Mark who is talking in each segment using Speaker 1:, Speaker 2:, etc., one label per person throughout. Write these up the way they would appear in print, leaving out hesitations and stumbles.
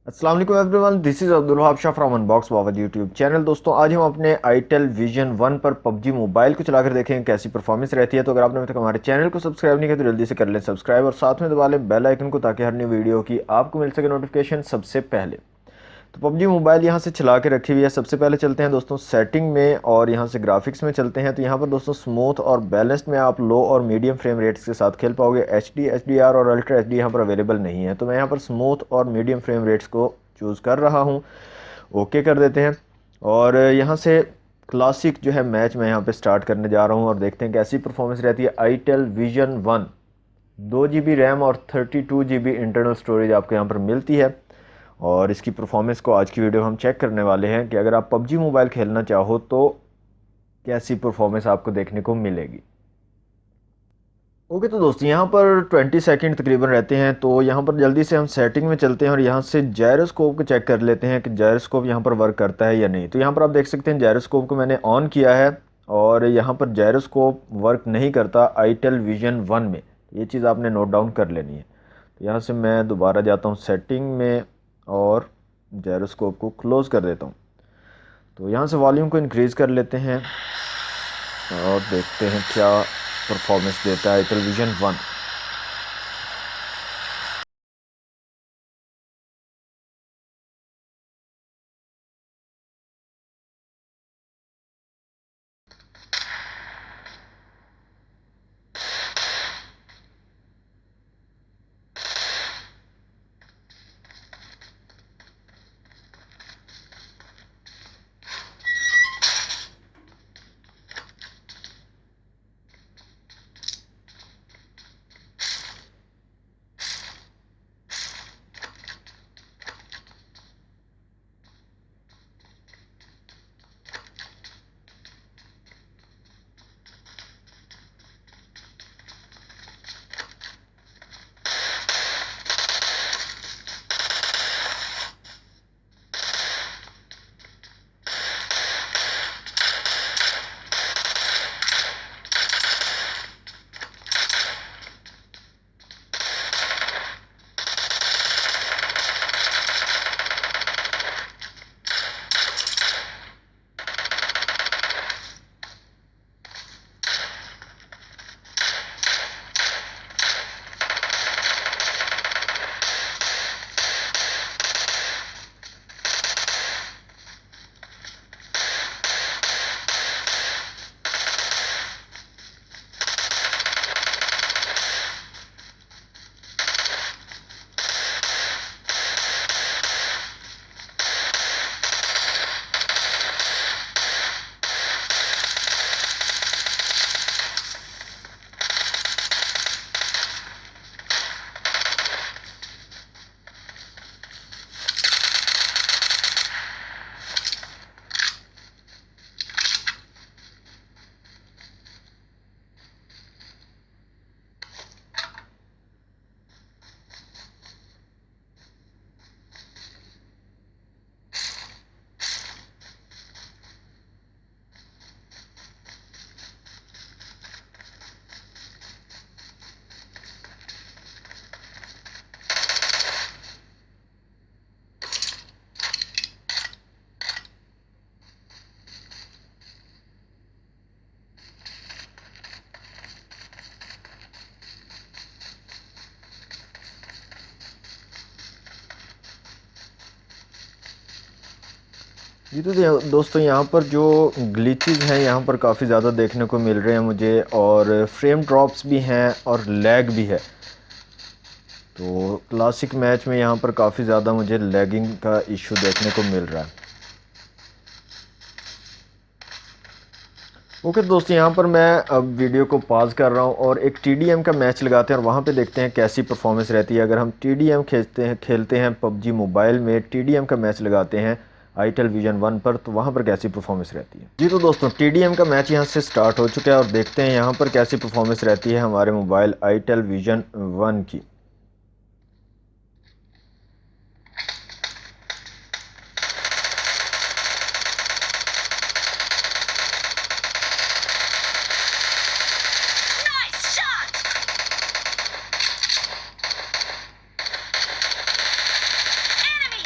Speaker 1: अस्सलाम वालेकुम everyone, this is Abdul Wahab Shah from unbox Baba YouTube channel. दोस्तों, आज हम अपने आईटेल विजन 1 पर पबजी मोबाइल को चलाकर देखेंगे कैसी परफॉर्मेंस रहती है। तो अगर आपने अभी तक हमारे चैनल को सब्सक्राइब नहीं किया तो जल्दी से कर लें सब्सक्राइब और साथ में दबा लें बेल आइकन को, ताकि हर न्यू वीडियो की आपको मिल सके नोटिफिकेशन सबसे पहले। तो पबजी मोबाइल यहाँ से चला के रखी हुई है। सबसे पहले चलते हैं दोस्तों सेटिंग में और यहाँ से ग्राफिक्स में चलते हैं। तो यहाँ पर दोस्तों स्मूथ और बैलेंस्ड में आप लो और मीडियम फ्रेम रेट्स के साथ खेल पाओगे। एचडी, एचडीआर और अल्ट्रा एचडी यहाँ पर अवेलेबल नहीं है, तो मैं यहाँ पर स्मूथ और मीडियम फ्रेम रेट्स को चूज़ कर रहा हूँ। ओके कर देते हैं और यहाँ से क्लासिक जो है मैच मैं यहाँ पे स्टार्ट करने जा रहा हूँ और देखते हैं कैसी परफॉर्मेंस रहती है। आईटेल विजन 1 2 GB रैम और 32 GB इंटरनल स्टोरेज आपको यहाँ पर मिलती है। और इसकी परफॉर्मेंस को आज की वीडियो हम चेक करने वाले हैं कि अगर आप पबजी मोबाइल खेलना चाहो तो कैसी परफॉर्मेंस आपको देखने को मिलेगी। ओके, तो दोस्तों यहाँ पर 20 सेकंड तकरीबन रहते हैं। तो यहाँ पर जल्दी से हम सेटिंग में चलते हैं और यहाँ से जायरोस्कोप को चेक कर लेते हैं कि जायरोस्कोप यहाँ पर वर्क करता है या नहीं। तो यहाँ पर आप देख सकते हैं जायरोस्कोप को मैंने ऑन किया है और यहाँ पर जायरोस्कोप वर्क नहीं करता आईटेल विजन 1 में। ये चीज़ आपने नोट डाउन कर लेनी है। तो यहाँ से मैं दोबारा जाता हूँ सेटिंग में और जायरोस्कोप को क्लोज़ कर देता हूँ। तो यहाँ से वॉल्यूम को इंक्रीज़ कर लेते हैं और देखते हैं क्या परफॉर्मेंस देता है टेलीविज़न 1। जी, तो दोस्तों यहाँ पर जो ग्लिचेस हैं यहाँ पर काफ़ी ज़्यादा देखने को मिल रहे हैं मुझे, और फ्रेम ड्रॉप्स भी हैं और लैग भी है। तो क्लासिक मैच में यहाँ पर काफ़ी ज़्यादा मुझे लैगिंग का इशू देखने को मिल रहा है। ओके दोस्तों, यहाँ पर मैं अब वीडियो को पॉज कर रहा हूँ और एक टीडीएम का मैच लगाते हैं और वहाँ पे देखते हैं कैसी परफॉर्मेंस रहती है। अगर हम टीडीएम खेलते हैं पबजी मोबाइल में, टीडीएम का मैच लगाते हैं आईटेल विजन 1 पर, तो वहाँ पर कैसी परफॉर्मेंस रहती है। जी, तो दोस्तों टीडीएम का मैच यहाँ से स्टार्ट हो चुका है और देखते हैं यहाँ पर कैसी परफॉर्मेंस रहती है हमारे मोबाइल आईटेल विजन 1 की।
Speaker 2: Nice shot! Enemy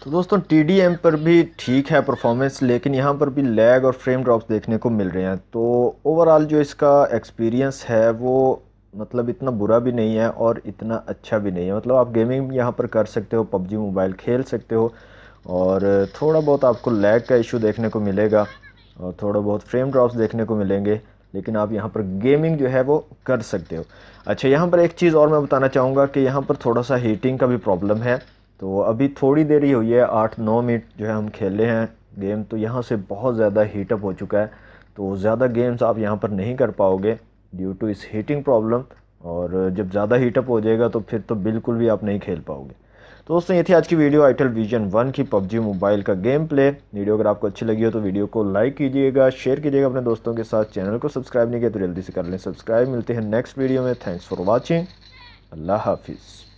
Speaker 1: तो दोस्तों TDM पर भी ठीक है परफॉर्मेंस, लेकिन यहाँ पर भी लैग और फ्रेम ड्रॉप्स देखने को मिल रहे हैं। तो ओवरऑल जो इसका एक्सपीरियंस है वो मतलब इतना बुरा भी नहीं है और इतना अच्छा भी नहीं है। मतलब आप गेमिंग यहाँ पर कर सकते हो, पबजी मोबाइल खेल सकते हो, और थोड़ा बहुत आपको लैग का इशू देखने को मिलेगा और थोड़ा बहुत फ्रेम ड्रॉप्स देखने को मिलेंगे, लेकिन आप यहाँ पर गेमिंग जो है वो कर सकते हो। अच्छा, यहाँ पर एक चीज़ और मैं बताना चाहूँगा कि यहाँ पर थोड़ा सा हीटिंग का भी प्रॉब्लम है। तो अभी थोड़ी देर ही हुई है, 8-9 मिनट जो है हम खेले हैं गेम, तो यहाँ से बहुत ज़्यादा हीटअप हो चुका है। तो ज़्यादा गेम्स आप यहाँ पर नहीं कर पाओगे ड्यू टू इस हीटिंग प्रॉब्लम, और जब ज़्यादा हीटअप हो जाएगा तो फिर तो बिल्कुल भी आप नहीं खेल पाओगे। तो दोस्तों ये थी आज की वीडियो आईटेल विजन 1 की पबजी मोबाइल का गेम प्ले। वीडियो अगर आपको अच्छी लगी हो तो वीडियो को लाइक कीजिएगा, शेयर कीजिएगा अपने दोस्तों के साथ। चैनल को सब्सक्राइब नहीं किया तो जल्दी से कर लें सब्सक्राइब। मिलते हैं नेक्स्ट वीडियो में। Thanks for watching. अल्लाह हाफिज़।